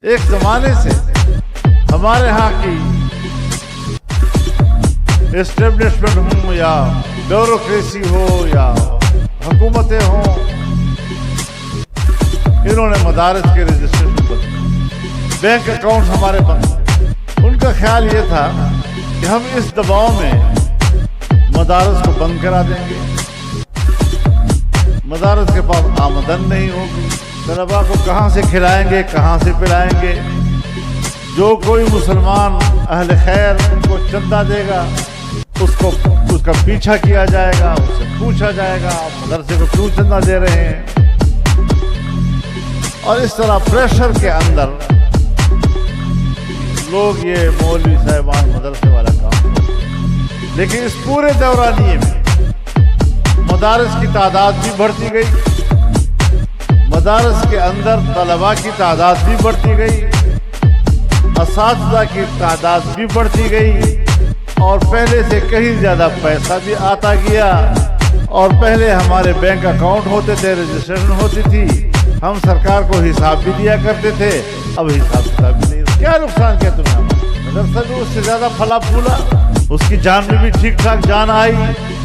ایک زمانے سے ہمارے ہاں کی اسٹیبلشمنٹ ہوں یا بیوروکریسی ہو یا حکومتیں ہوں، انہوں نے مدارس کے رجسٹریشن بند، بینک اکاؤنٹ ہمارے بند۔ ان کا خیال یہ تھا کہ ہم اس دباؤ میں مدارس کو بند کرا دیں گے، مدارس کے پاس آمدن نہیں ہوگی، طلباء کو کہاں سے کھلائیں گے، کہاں سے پلائیں گے۔ جو کوئی مسلمان اہل خیر ان کو چندہ دے گا اس کا پیچھا کیا جائے گا، اس سے پوچھا جائے گا آپ مدرسے کو کیوں چندہ دے رہے ہیں۔ اور اس طرح پریشر کے اندر لوگ یہ مولوی صاحبان مدرسے والا کام کرتے۔ لیکن اس پورے دورانیے میں مدارس کی تعداد بھی بڑھتی گئی، مدارس کے اندر طلباء کی تعداد بھی بڑھتی گئی، اساتذہ کی تعداد بھی بڑھتی گئی، اور پہلے سے کہیں زیادہ پیسہ بھی آتا گیا۔ اور پہلے ہمارے بینک اکاؤنٹ ہوتے تھے، رجسٹریشن ہوتی تھی، ہم سرکار کو حساب بھی دیا کرتے تھے، اب حساب کتاب بھی نہیں۔ کیا نقصان کیا تم نے؟ مدرسہ بھی اس سے زیادہ پھلا پھولا، اس کی جان میں بھی ٹھیک ٹھاک جان آئی،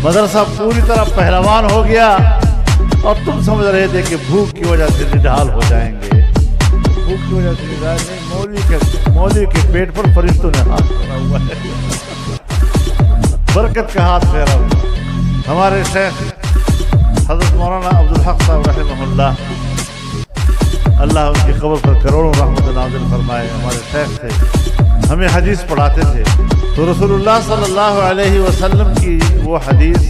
مدرسہ پوری طرح پہلوان ہو گیا، اور تم سمجھ رہے تھے کہ بھوک کی وجہ سے نڈھال ہو جائیں گے۔ بھوک کی وجہ سے نڈھال نہیں، مولوی کے پیٹ پر فرشتوں نے ہاتھ پھیرا ہوا ہے، برکت کا ہاتھ پھیرا ہوا۔ ہمارے شیخ حضرت مولانا عبدالحق صاحب رحمہ اللہ، اللہ ان کی قبر پر کروڑوں رحمت نازل فرمائے، ہمارے شیخ تھے، ہمیں حدیث پڑھاتے تھے۔ تو رسول اللہ صلی اللہ علیہ وسلم کی وہ حدیث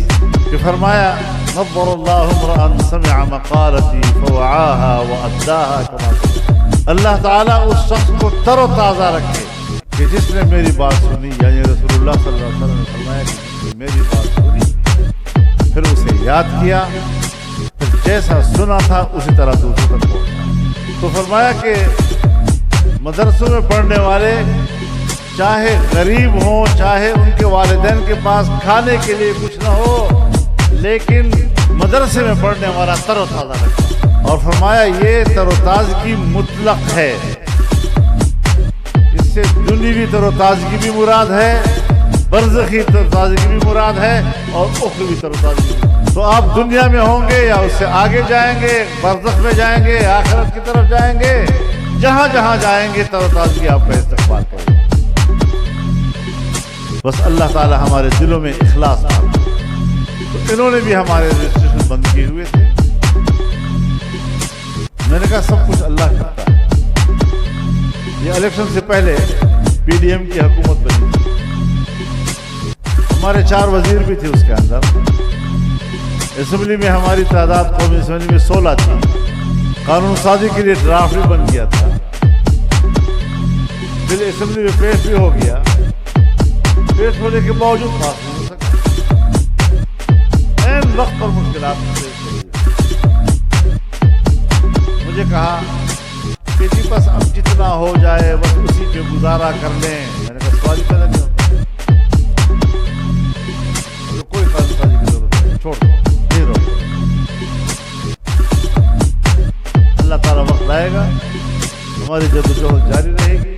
کہ فرمایا نظر اللہ امرأ سمع مقالتی فوعاها وأداها كما سمع۔ اللہ تعالیٰ اس شخص کو تر و تازہ رکھے کہ جس نے میری بات سنی، یعنی رسول اللہ صلی اللہ علیہ وسلم نے فرمایا کہ جس نے میری بات سنی پھر اسے یاد کیا، پھر جیسا سنا تھا اسی طرح دوسروں تک پہنچا۔ تو فرمایا کہ مدرسوں میں پڑھنے والے چاہے غریب ہوں، چاہے ان کے والدین کے پاس کھانے کے لیے کچھ نہ ہو، لیکن مدرسے میں پڑھنے والا تر و تازہ رکھے۔ اور فرمایا یہ تر و تازگی مطلق ہے، اس سے دنیوی تر و تازگی بھی مراد ہے، برزخی تر و تازگی بھی مراد ہے، اور اخروی تر و تازگی بھی۔ تو آپ دنیا میں ہوں گے یا اس سے آگے جائیں گے، برزخ میں جائیں گے، آخرت کی طرف جائیں گے، جہاں جہاں جائیں گے تر و تازگی آپ کا استقبال کریں گے۔ بس اللہ تعالی ہمارے دلوں میں اخلاص مانگے۔ تو انہوں نے بھی ہمارے رجسٹریشن بند کیے ہوئے تھے۔ میں نے کہا سب کچھ اللہ کرتا ہے۔ یہ الیکشن سے پہلے پی ڈی ایم کی حکومت بنی تھی، ہمارے 4 وزیر بھی تھے اس کے اندر۔ اسمبلی میں ہماری تعداد قومی اسمبلی میں 16 تھی، قانون سازی کے لیے ڈرافٹ بھی بن گیا تھا، پھر اسمبلی میں پیش بھی ہو گیا، پیش ہونے کے باوجود پاس نہیں ہو سکا، این وقت پر مشکلات پیش ہوئی۔ مجھے کہا کہ جی بس اب جتنا ہو جائے بس اسی پہ گزارا کر لیں۔ میں نے کہا سوال ہی پیدا نہیں ہوتا، کوئی قانون سازی کی ضرورت نہیں، چھوڑ دو، نہیں رہو۔ اللہ تعالیٰ وقت لائے گا، ہماری جدوجہد جاری رہے گی۔